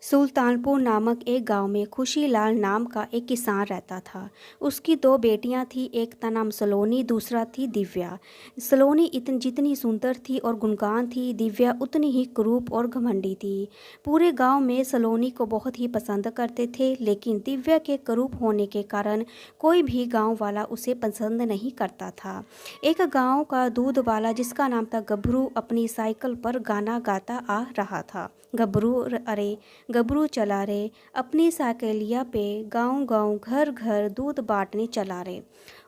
सुल्तानपुर नामक एक गांव में खुशीलाल नाम का एक किसान रहता था। उसकी दो बेटियां थी, एक का नाम सलोनी, दूसरा थी दिव्या। सलोनी जितनी सुंदर थी और गुणगान थी, दिव्या उतनी ही कुरूप और घमंडी थी। पूरे गांव में सलोनी को बहुत ही पसंद करते थे, लेकिन दिव्या के कुरूप होने के कारण कोई भी गांव वाला उसे पसंद नहीं करता था। एक गांव का दूध वाला जिसका नाम था गभरू अपनी साइकिल पर गाना गाता आ रहा था। गभरू अरे गबरू चला रे अपनी साइकिलिया पे गांव गांव घर घर दूध बांटने चला रे।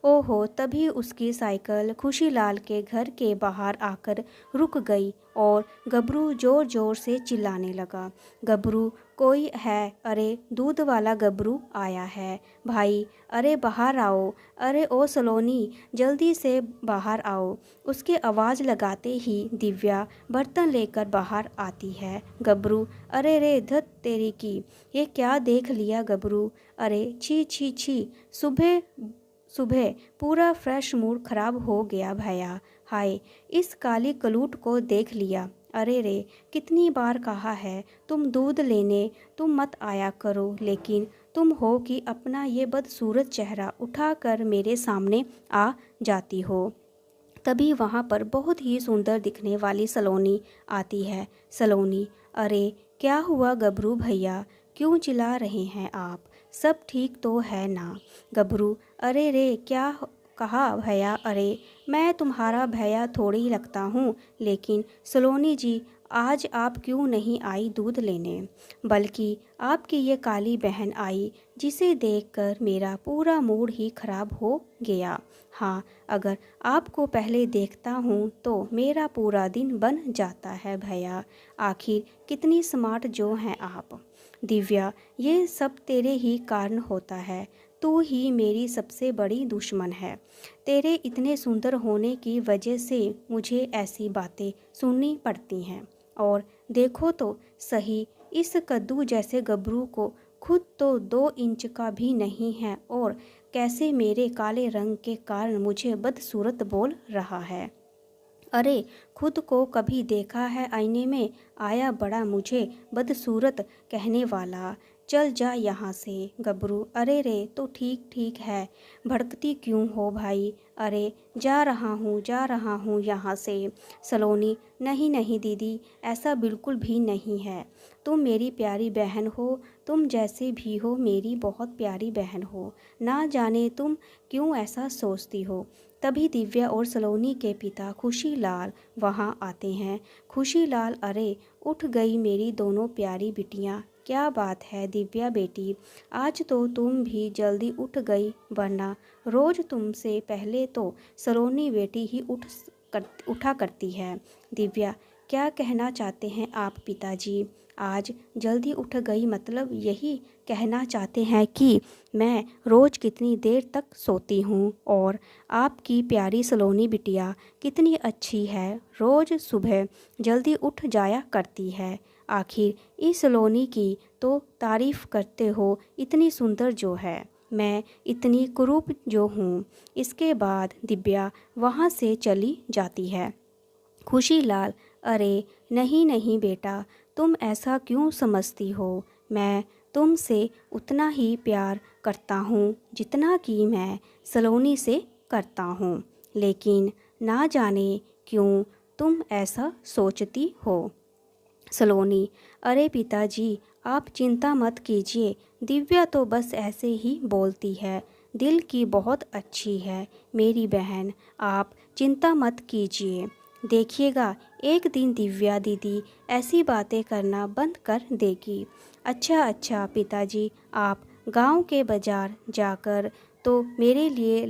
ओहो, तभी उसकी साइकिल खुशीलाल के घर के बाहर आकर रुक गई और गबरू जोर जोर से चिल्लाने लगा। गबरू, कोई है? अरे दूध वाला गबरू आया है भाई, अरे बाहर आओ, अरे ओ सलोनी, जल्दी से बाहर आओ। उसके आवाज़ लगाते ही दिव्या बर्तन लेकर बाहर आती है। गबरू, अरे रे धत तेरी की, ये क्या देख लिया गबरू? अरे छी छी छी, सुबह सुबह पूरा फ्रेश मूड खराब हो गया भैया। हाय, इस काली कलूट को देख लिया। अरे रे, कितनी बार कहा है तुम दूध लेने तुम मत आया करो, लेकिन तुम हो कि अपना ये बदसूरत चेहरा उठाकर मेरे सामने आ जाती हो। तभी वहाँ पर बहुत ही सुंदर दिखने वाली सलोनी आती है। सलोनी, अरे क्या हुआ गबरू भैया, क्यों चिल्ला रहे हैं आप? सब ठीक तो है ना? गबरू, अरे रे क्या कहा भैया? अरे मैं तुम्हारा भैया थोड़ी लगता हूँ, लेकिन सलोनी जी, आज आप क्यों नहीं आई दूध लेने, बल्कि आपकी ये काली बहन आई, जिसे देखकर मेरा पूरा मूड ही खराब हो गया। हाँ, अगर आपको पहले देखता हूँ तो मेरा पूरा दिन बन जाता है भैया। आखिर कितनी स्मार्ट जो हैं आप। दिव्या, ये सब तेरे ही कारण होता है। तू ही मेरी सबसे बड़ी दुश्मन है। तेरे इतने सुंदर होने की वजह से मुझे ऐसी बातें सुननी पड़ती हैं। और देखो तो सही, इस कद्दू जैसे गबरू को खुद तो 2 इंच का भी नहीं है, और कैसे मेरे काले रंग के कारण मुझे बदसूरत बोल रहा है। अरे खुद को कभी देखा है आईने में? आया बड़ा मुझे बदसूरत कहने वाला। चल जा यहाँ से गबरू। अरे रे, तो ठीक ठीक है, भड़कती क्यों हो भाई? अरे जा रहा हूँ यहाँ से। सलोनी, नहीं नहीं दीदी, ऐसा बिल्कुल भी नहीं है। तुम मेरी प्यारी बहन हो, तुम जैसे भी हो मेरी बहुत प्यारी बहन हो। ना जाने तुम क्यों ऐसा सोचती हो। तभी दिव्या और सलोनी के पिता खुशीलाल वहाँ आते हैं। खुशीलाल, अरे उठ गई मेरी दोनों प्यारी बिटियाँ। क्या बात है दिव्या बेटी, आज तो तुम भी जल्दी उठ गई, वरना रोज़ तुमसे पहले तो सलोनी बेटी ही उठा करती है। दिव्या, क्या कहना चाहते हैं आप पिताजी? आज जल्दी उठ गई मतलब यही कहना चाहते हैं कि मैं रोज़ कितनी देर तक सोती हूँ, और आपकी प्यारी सलोनी बिटिया कितनी अच्छी है, रोज़ सुबह जल्दी उठ जाया करती है। आखिर इस सलोनी की तो तारीफ़ करते हो, इतनी सुंदर जो है, मैं इतनी कुरूप जो हूँ। इसके बाद दिव्या वहाँ से चली जाती है। खुशीलाल, अरे नहीं नहीं बेटा, तुम ऐसा क्यों समझती हो? मैं तुमसे उतना ही प्यार करता हूँ जितना कि मैं सलोनी से करता हूँ, लेकिन ना जाने क्यों तुम ऐसा सोचती हो। सलोनी, अरे पिताजी आप चिंता मत कीजिए, दिव्या तो बस ऐसे ही बोलती है, दिल की बहुत अच्छी है मेरी बहन, आप चिंता मत कीजिए। देखिएगा एक दिन दिव्या दीदी ऐसी बातें करना बंद कर देगी। अच्छा अच्छा पिताजी, आप गांव के बाज़ार जाकर तो मेरे लिए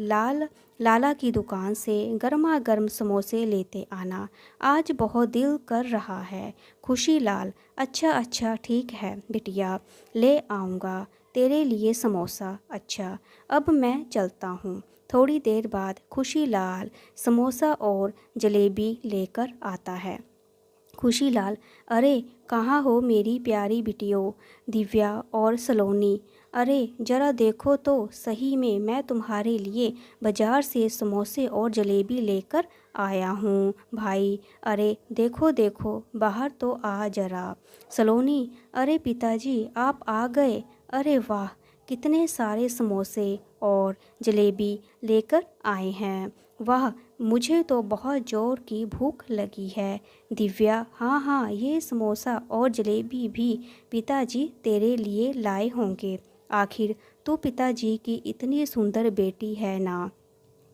लाला की दुकान से गर्मा गर्म समोसे लेते आना, आज बहुत दिल कर रहा है। खुशीलाल, अच्छा अच्छा ठीक है बिटिया, ले आऊँगा तेरे लिए समोसा। अच्छा, अब मैं चलता हूँ। थोड़ी देर बाद खुशीलाल समोसा और जलेबी लेकर आता है। खुशीलाल, अरे कहाँ हो मेरी प्यारी बिटियों दिव्या और सलोनी? अरे जरा देखो तो सही में, मैं तुम्हारे लिए बाजार से समोसे और जलेबी लेकर आया हूँ भाई। अरे देखो देखो, बाहर तो आ जरा। सलोनी, अरे पिताजी आप आ गए। अरे वाह, कितने सारे समोसे और जलेबी लेकर आए हैं। वाह, मुझे तो बहुत ज़ोर की भूख लगी है। दिव्या, हाँ हाँ, ये समोसा और जलेबी भी पिताजी तेरे लिए लाए होंगे। आखिर तू पिताजी की इतनी सुंदर बेटी है ना।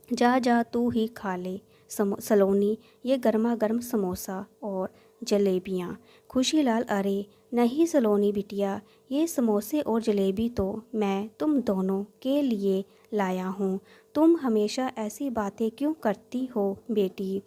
जा जा तू ही खा ले। सलोनी, ये गर्मा गर्म समोसा और जलेबियाँ। खुशीलाल, अरे नहीं सलोनी बिटिया, ये समोसे और जलेबी तो मैं तुम दोनों के लिए लाया हूँ। तुम हमेशा ऐसी बातें क्यों करती हो बेटी?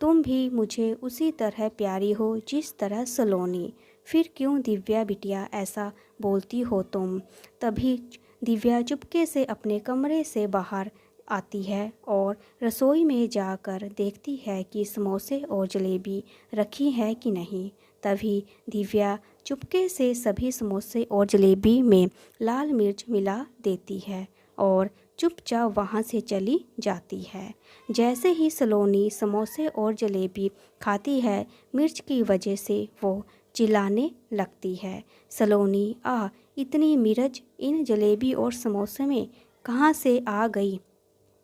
तुम भी मुझे उसी तरह प्यारी हो जिस तरह सलोनी। फिर क्यों दिव्या बिटिया ऐसा बोलती हो तुम? तभी दिव्या चुपके से अपने कमरे से बाहर आती है और रसोई में जाकर देखती है कि समोसे और जलेबी रखी है कि नहीं। तभी दिव्या चुपके से सभी समोसे और जलेबी में लाल मिर्च मिला देती है और चुपचाप वहाँ से चली जाती है। जैसे ही सलोनी समोसे और जलेबी खाती है, मिर्च की वजह से वो चिल्लाने लगती है। सलोनी, इतनी मिर्च इन जलेबी और समोसे में कहाँ से आ गई?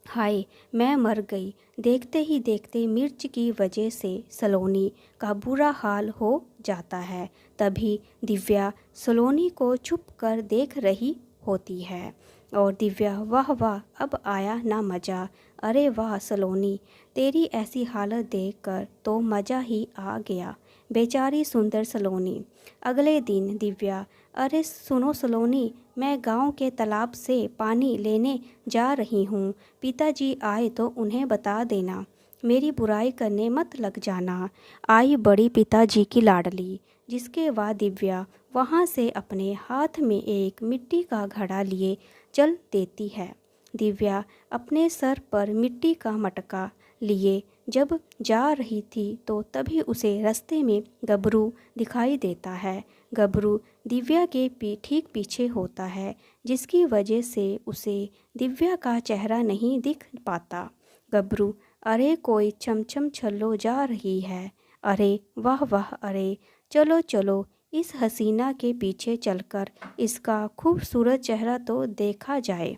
हाय, मैं मर गई। देखते ही देखते मिर्च की वजह से सलोनी का बुरा हाल हो जाता है। तभी दिव्या सलोनी को छुप कर देख रही होती है और दिव्या, वाह वाह, अब आया ना मज़ा। अरे वाह सलोनी, तेरी ऐसी हालत देखकर तो मज़ा ही आ गया। बेचारी सुंदर सलोनी। अगले दिन दिव्या, अरे सुनो सलोनी, मैं गांव के तालाब से पानी लेने जा रही हूँ। पिताजी आए तो उन्हें बता देना। मेरी बुराई करने मत लग जाना। आई बड़ी पिताजी की लाडली। जिसके बाद दिव्या वहाँ से अपने हाथ में एक मिट्टी का घड़ा लिए चल देती है। दिव्या अपने सर पर मिट्टी का मटका लिए जब जा रही थी तो तभी उसे रास्ते में गबरू दिखाई देता है। गबरू दिव्या के ठीक पीछे होता है, जिसकी वजह से उसे दिव्या का चेहरा नहीं दिख पाता। गबरू, अरे कोई छमछम छल्लो जा रही है। अरे वाह वाह, अरे चलो चलो इस हसीना के पीछे चलकर इसका खूबसूरत चेहरा तो देखा जाए।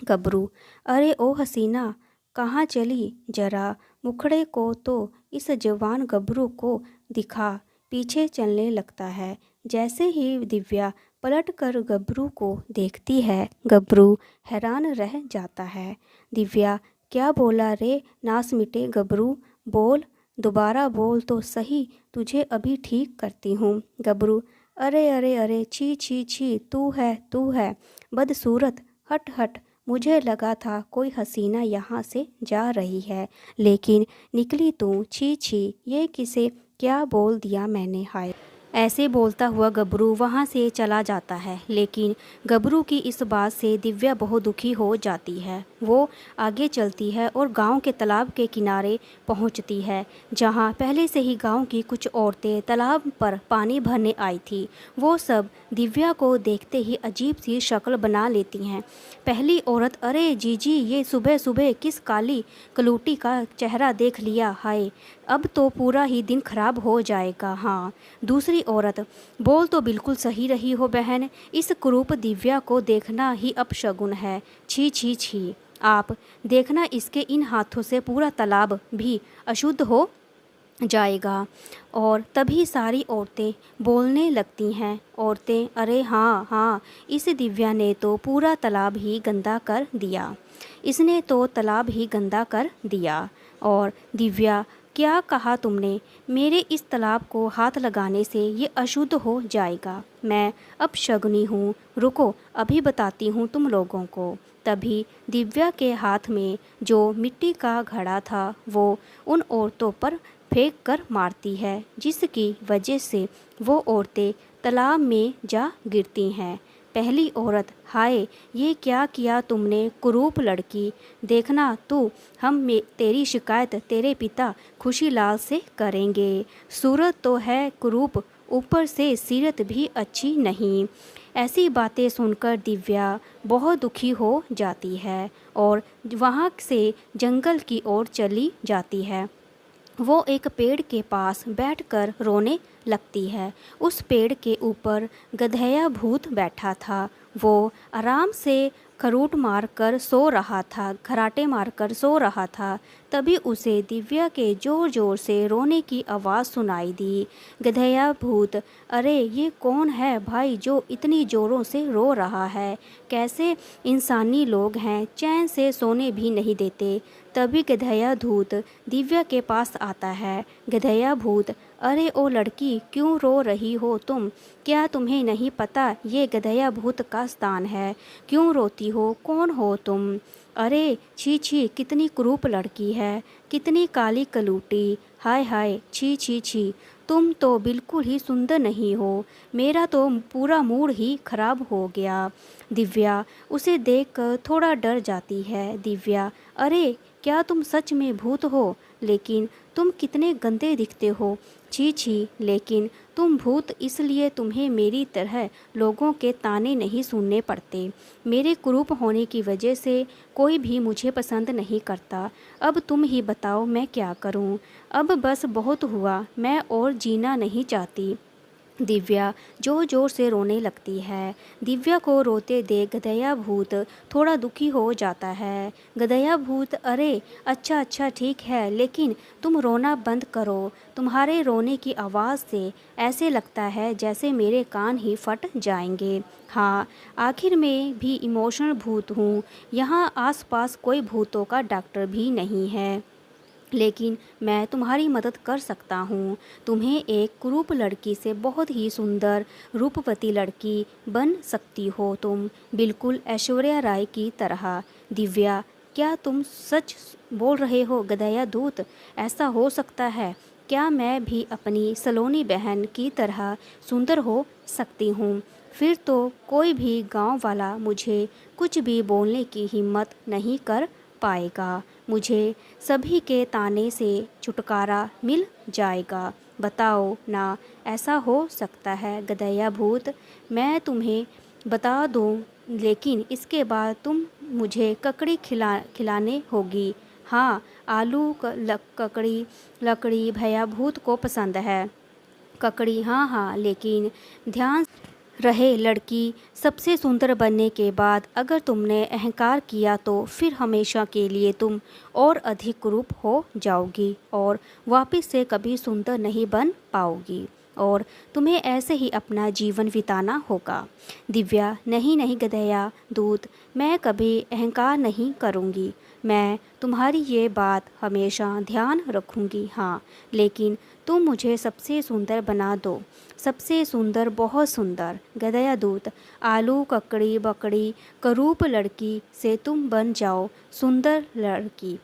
गबरू, अरे ओ हसीना, कहाँ चली? जरा मुखड़े को तो इस जवान गबरू को दिखा। पीछे चलने लगता है। जैसे ही दिव्या पलटकर गबरू को देखती है, गबरू हैरान रह जाता है। दिव्या, क्या बोला रे नास मिटे गबरू? बोल, दोबारा बोल तो सही, तुझे अभी ठीक करती हूँ। गबरू, अरे अरे अरे, छी छी छी, तू है बदसूरत, हट हट। मुझे लगा था कोई हसीना यहाँ से जा रही है, लेकिन निकली तू। छी छी, ये किसे क्या बोल दिया मैंने? हाय। ऐसे बोलता हुआ गबरू वहाँ से चला जाता है, लेकिन गबरू की इस बात से दिव्या बहुत दुखी हो जाती है। वो आगे चलती है और गांव के तालाब के किनारे पहुँचती है, जहाँ पहले से ही गांव की कुछ औरतें तालाब पर पानी भरने आई थी। वो सब दिव्या को देखते ही अजीब सी शक्ल बना लेती हैं। पहली औरत, अरे जीजी, ये सुबह सुबह किस काली कलूटी का चेहरा देख लिया? हाय, अब तो पूरा ही दिन खराब हो जाएगा। हाँ। दूसरी औरत, बोल तो बिल्कुल सही रही हो बहन, इस कुरूप दिव्या को देखना ही अपशगुन है। छी छी छी, आप देखना इसके इन हाथों से पूरा तालाब भी अशुद्ध हो जाएगा। और तभी सारी औरतें बोलने लगती हैं। औरतें, अरे हाँ हाँ, इस दिव्या ने तो पूरा तालाब ही गंदा कर दिया। इसने तो तालाब ही गंदा कर दिया। और दिव्या, क्या कहा तुमने? मेरे इस तालाब को हाथ लगाने से ये अशुद्ध हो जाएगा। मैं अपशगुनी हूँ। रुको, अभी बताती हूँ तुम लोगों को। तभी दिव्या के हाथ में जो मिट्टी का घड़ा था वो उन औरतों पर फेंक कर मारती है, जिसकी वजह से वो औरतें तालाब में जा गिरती हैं। पहली औरत, हाय, ये क्या किया तुमने कुरूप लड़की? देखना तू, हम तेरी शिकायत तेरे पिता खुशीलाल से करेंगे। सूरत तो है कुरूप ऊपर से सीरत भी अच्छी नहीं। ऐसी बातें सुनकर दिव्या बहुत दुखी हो जाती है और वहाँ से जंगल की ओर चली जाती है। वो एक पेड़ के पास बैठकर रोने लगती है। उस पेड़ के ऊपर गधेया भूत बैठा था। वो आराम से खराटे मारकर सो रहा था। तभी उसे दिव्या के ज़ोर ज़ोर से रोने की आवाज़ सुनाई दी। गधेया भूत, अरे ये कौन है भाई जो इतनी ज़ोरों से रो रहा है? कैसे इंसानी लोग हैं, चैन से सोने भी नहीं देते। तभी गधेया भूत दिव्या के पास आता है। गधेया भूत, अरे ओ लड़की, क्यों रो रही हो तुम? क्या तुम्हें नहीं पता ये गधेया भूत का स्थान है? क्यों रोती हो? कौन हो तुम? अरे छी छी, कितनी कुरूप लड़की है, कितनी काली कलूटी, हाय हाय, छी छी छी, तुम तो बिल्कुल ही सुंदर नहीं हो, मेरा तो पूरा मूड ही खराब हो गया। दिव्या उसे देखकर थोड़ा डर जाती है। दिव्या, अरे क्या तुम सच में भूत हो? लेकिन तुम कितने गंदे दिखते हो, छी छी। लेकिन तुम भूत इसलिए तुम्हें मेरी तरह लोगों के ताने नहीं सुनने पड़ते। मेरे कुरूप होने की वजह से कोई भी मुझे पसंद नहीं करता। अब तुम ही बताओ मैं क्या करूं? अब बस बहुत हुआ, मैं और जीना नहीं चाहती। दिव्या ज़ोर ज़ोर से रोने लगती है। दिव्या को रोते देख गधेया भूत थोड़ा दुखी हो जाता है। गधेया भूत, अरे अच्छा अच्छा ठीक है, लेकिन तुम रोना बंद करो। तुम्हारे रोने की आवाज़ से ऐसे लगता है जैसे मेरे कान ही फट जाएंगे। हाँ, आखिर में भी इमोशनल भूत हूँ। यहाँ आसपास कोई भूतों का डॉक्टर भी नहीं है, लेकिन मैं तुम्हारी मदद कर सकता हूँ। तुम्हें एक कुरूप लड़की से बहुत ही सुंदर रूपवती लड़की बन सकती हो तुम, बिल्कुल ऐश्वर्या राय की तरह। दिव्या, क्या तुम सच बोल रहे हो गधेया दूत? ऐसा हो सकता है? क्या मैं भी अपनी सलोनी बहन की तरह सुंदर हो सकती हूँ? फिर तो कोई भी गांव वाला मुझे कुछ भी बोलने की हिम्मत नहीं कर पाएगा। मुझे सभी के ताने से छुटकारा मिल जाएगा। बताओ ना, ऐसा हो सकता है गधेया भूत? मैं तुम्हें बता दूं, लेकिन इसके बाद तुम मुझे ककड़ी खिलाने होगी। हाँ, ककड़ी लकड़ी भैया भूत को पसंद है। ककड़ी, हाँ हाँ, लेकिन ध्यान रहे लड़की, सबसे सुंदर बनने के बाद अगर तुमने अहंकार किया तो फिर हमेशा के लिए तुम और अधिक कुरूप हो जाओगी और वापस से कभी सुंदर नहीं बन पाओगी और तुम्हें ऐसे ही अपना जीवन बिताना होगा। दिव्या, नहीं नहीं गधेया दूत, मैं कभी अहंकार नहीं करूँगी। मैं तुम्हारी ये बात हमेशा ध्यान रखूँगी। हाँ, लेकिन तुम मुझे सबसे सुंदर बना दो। सबसे सुंदर, बहुत सुंदर। गधेया दूत, आलू ककड़ी बकड़ी करूप लड़की से तुम बन जाओ सुंदर लड़की।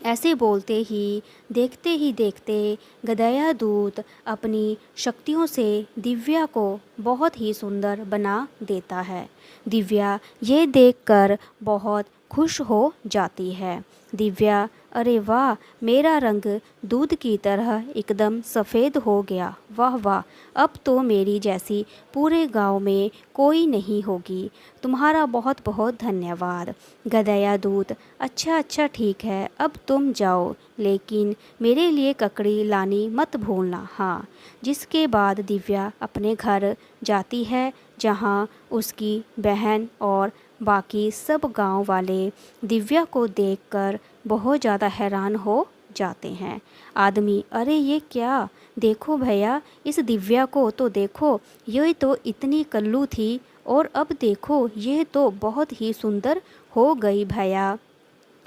ऐसे बोलते ही देखते गधेया दूत अपनी शक्तियों से दिव्या को बहुत ही सुंदर बना देता है। दिव्या ये देखकर बहुत खुश हो जाती है। दिव्या, अरे वाह, मेरा रंग दूध की तरह एकदम सफ़ेद हो गया। वाह वाह, अब तो मेरी जैसी पूरे गांव में कोई नहीं होगी। तुम्हारा बहुत बहुत धन्यवाद। गधेया दूत, अच्छा अच्छा ठीक है, अब तुम जाओ, लेकिन मेरे लिए ककड़ी लानी मत भूलना। हाँ। जिसके बाद दिव्या अपने घर जाती है, जहाँ उसकी बहन और बाकी सब गांव वाले दिव्या को देखकर बहुत ज़्यादा हैरान हो जाते हैं। आदमी, अरे ये क्या, देखो भैया, इस दिव्या को तो देखो, ये तो इतनी कल्लू थी और अब देखो ये तो बहुत ही सुंदर हो गई भैया।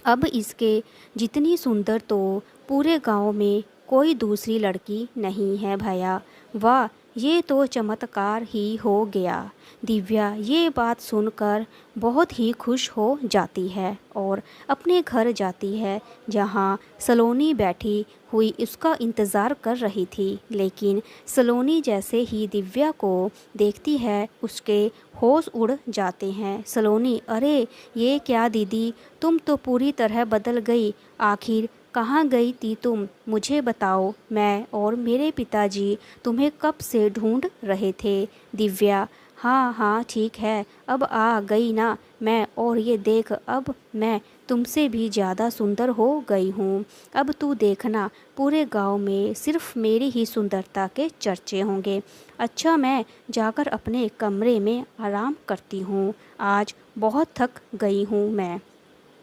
अब इसके जितनी सुंदर तो पूरे गांव में कोई दूसरी लड़की नहीं है भैया। वाह, ये तो चमत्कार ही हो गया। दिव्या ये बात सुनकर बहुत ही खुश हो जाती है और अपने घर जाती है, जहाँ सलोनी बैठी हुई उसका इंतज़ार कर रही थी। लेकिन सलोनी जैसे ही दिव्या को देखती है, उसके होश उड़ जाते हैं। सलोनी, अरे ये क्या दीदी, तुम तो पूरी तरह बदल गई। आखिर कहाँ गई थी तुम? मुझे बताओ, मैं और मेरे पिताजी तुम्हें कब से ढूंढ रहे थे। दिव्या, हाँ हाँ ठीक है, अब आ गई ना मैं, और ये देख, अब मैं तुमसे भी ज़्यादा सुंदर हो गई हूँ। अब तू देखना, पूरे गांव में सिर्फ मेरी ही सुंदरता के चर्चे होंगे। अच्छा, मैं जाकर अपने कमरे में आराम करती हूँ, आज बहुत थक गई हूँ मैं।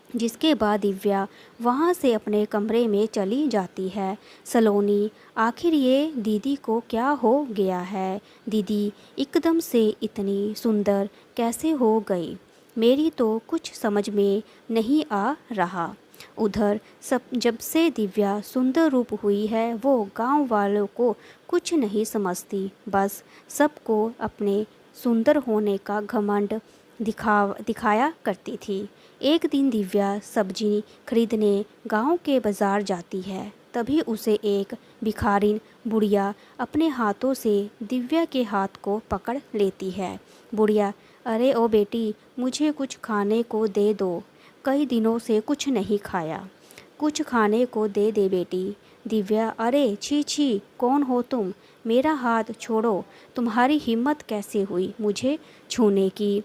जिसके बाद दिव्या वहाँ से अपने कमरे में चली जाती है। सलोनी, आखिर ये दीदी को क्या हो गया है? दीदी एकदम से इतनी सुंदर कैसे हो गई? मेरी तो कुछ समझ में नहीं आ रहा। उधर सब जब से दिव्या सुंदर रूप हुई है, वो गांव वालों को कुछ नहीं समझती, बस सबको अपने सुंदर होने का घमंड दिखाया करती थी। एक दिन दिव्या सब्जी खरीदने गांव के बाजार जाती है। तभी उसे एक भिखारिन बुढ़िया अपने हाथों से दिव्या के हाथ को पकड़ लेती है। बुढ़िया, अरे ओ बेटी, मुझे कुछ खाने को दे दो, कई दिनों से कुछ नहीं खाया, कुछ खाने को दे दे बेटी। दिव्या, अरे छी छी, कौन हो तुम? मेरा हाथ छोड़ो, तुम्हारी हिम्मत कैसे हुई मुझे छूने की?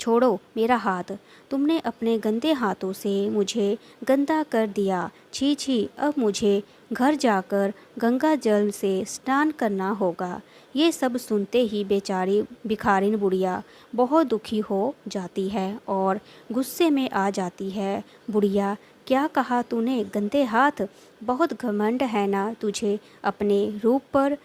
छोड़ो मेरा हाथ, तुमने अपने गंदे हाथों से मुझे गंदा कर दिया। छी छी, अब मुझे घर जाकर गंगा जल से स्नान करना होगा। ये सब सुनते ही बेचारी भिखारिन बुढ़िया बहुत दुखी हो जाती है और गुस्से में आ जाती है। बुढ़िया, क्या कहा तूने? गंदे हाथ? बहुत घमंड है ना तुझे अपने रूप पर?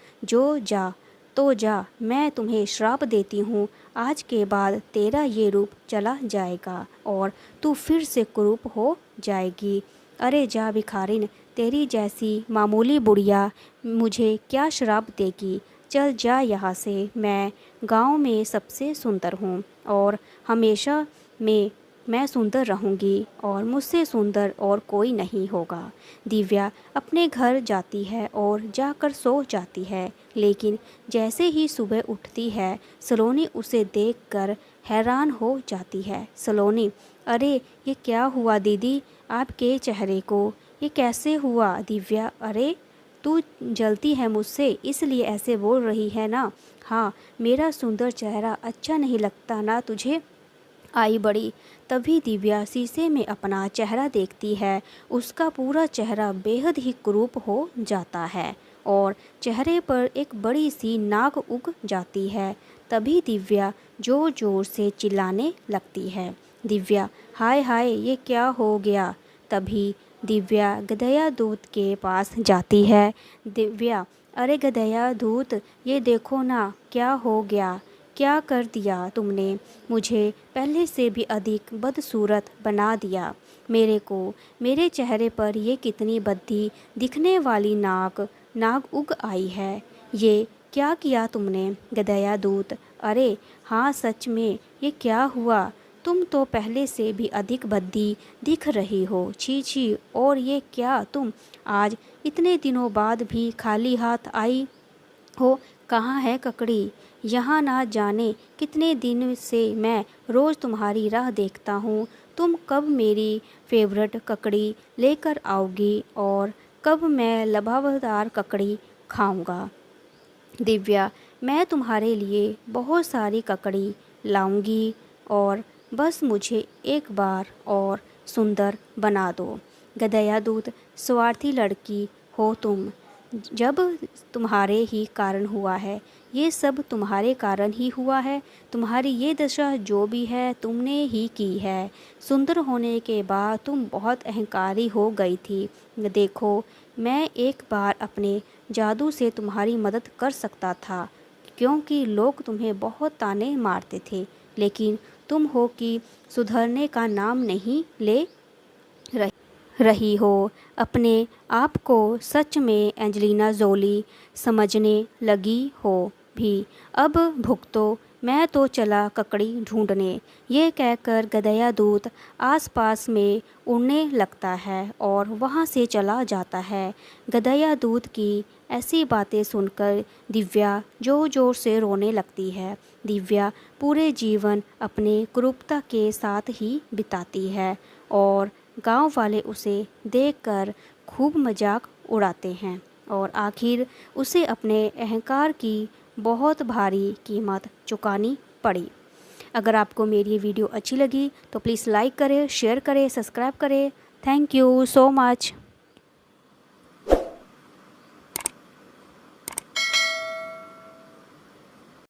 तो जा, मैं तुम्हें श्राप देती हूँ, आज के बाद तेरा ये रूप चला जाएगा और तू फिर से कुरूप हो जाएगी। अरे जा भिखारिन, तेरी जैसी मामूली बुढ़िया मुझे क्या श्राप देगी? चल जा यहाँ से, मैं गांव में सबसे सुंदर हूँ और हमेशा में मैं सुंदर रहूँगी और मुझसे सुंदर और कोई नहीं होगा। दिव्या अपने घर जाती है और जाकर सो जाती है, लेकिन जैसे ही सुबह उठती है, सलोनी उसे देखकर हैरान हो जाती है। सलोनी, अरे ये क्या हुआ दीदी आपके चेहरे को? ये कैसे हुआ? दिव्या, अरे तू जलती है मुझसे इसलिए ऐसे बोल रही है ना? हाँ, मेरा सुंदर चेहरा अच्छा नहीं लगता ना तुझे? आई बड़ी। तभी दिव्या शीशे में अपना चेहरा देखती है। उसका पूरा चेहरा बेहद ही कुरूप हो जाता है और चेहरे पर एक बड़ी सी नाक उग जाती है। तभी दिव्या जोर जोर से चिल्लाने लगती है। दिव्या, हाय हाय, ये क्या हो गया? तभी दिव्या गधया दूत के पास जाती है। दिव्या, अरे गधया दूत, ये देखो ना क्या हो गया, क्या कर दिया तुमने? मुझे पहले से भी अधिक बदसूरत बना दिया। मेरे चेहरे पर ये कितनी भद्दी दिखने वाली नाक उग आई है। ये क्या किया तुमने गधया दूत? अरे हाँ, सच में ये क्या हुआ? तुम तो पहले से भी अधिक भद्दी दिख रही हो। छी छी, और ये क्या तुम आज इतने दिनों बाद भी खाली हाथ आई हो? कहाँ है ककड़ी? यहाँ ना जाने कितने दिन से मैं रोज़ तुम्हारी राह देखता हूँ। तुम कब मेरी फेवरेट ककड़ी लेकर आओगी और कब मैं लबाबदार ककड़ी खाऊंगा? दिव्या, मैं तुम्हारे लिए बहुत सारी ककड़ी लाऊंगी और बस मुझे एक बार और सुंदर बना दो। गधया दूत, स्वार्थी लड़की हो तुम। जब तुम्हारे ही कारण हुआ है, ये सब तुम्हारे कारण ही हुआ है। तुम्हारी ये दशा जो भी है तुमने ही की है। सुंदर होने के बाद तुम बहुत अहंकारी हो गई थी। देखो, मैं एक बार अपने जादू से तुम्हारी मदद कर सकता था, क्योंकि लोग तुम्हें बहुत ताने मारते थे, लेकिन तुम हो कि सुधरने का नाम नहीं ले रही हो। अपने आप को सच में एंजेलिना जोली समझने लगी हो भी। अब भुगतो, मैं तो चला ककड़ी ढूंढने। ये कहकर गधया दूत आसपास में उड़ने लगता है और वहाँ से चला जाता है। गधया दूत की ऐसी बातें सुनकर दिव्या जोर जोर से रोने लगती है। दिव्या पूरे जीवन अपने कुरूपता के साथ ही बिताती है और गांव वाले उसे देखकर खूब मजाक उड़ाते हैं और आखिर उसे अपने अहंकार की बहुत भारी कीमत चुकानी पड़ी। अगर आपको मेरी ये वीडियो अच्छी लगी तो प्लीज़ लाइक करें, शेयर करें, सब्सक्राइब करें। Thank you so much.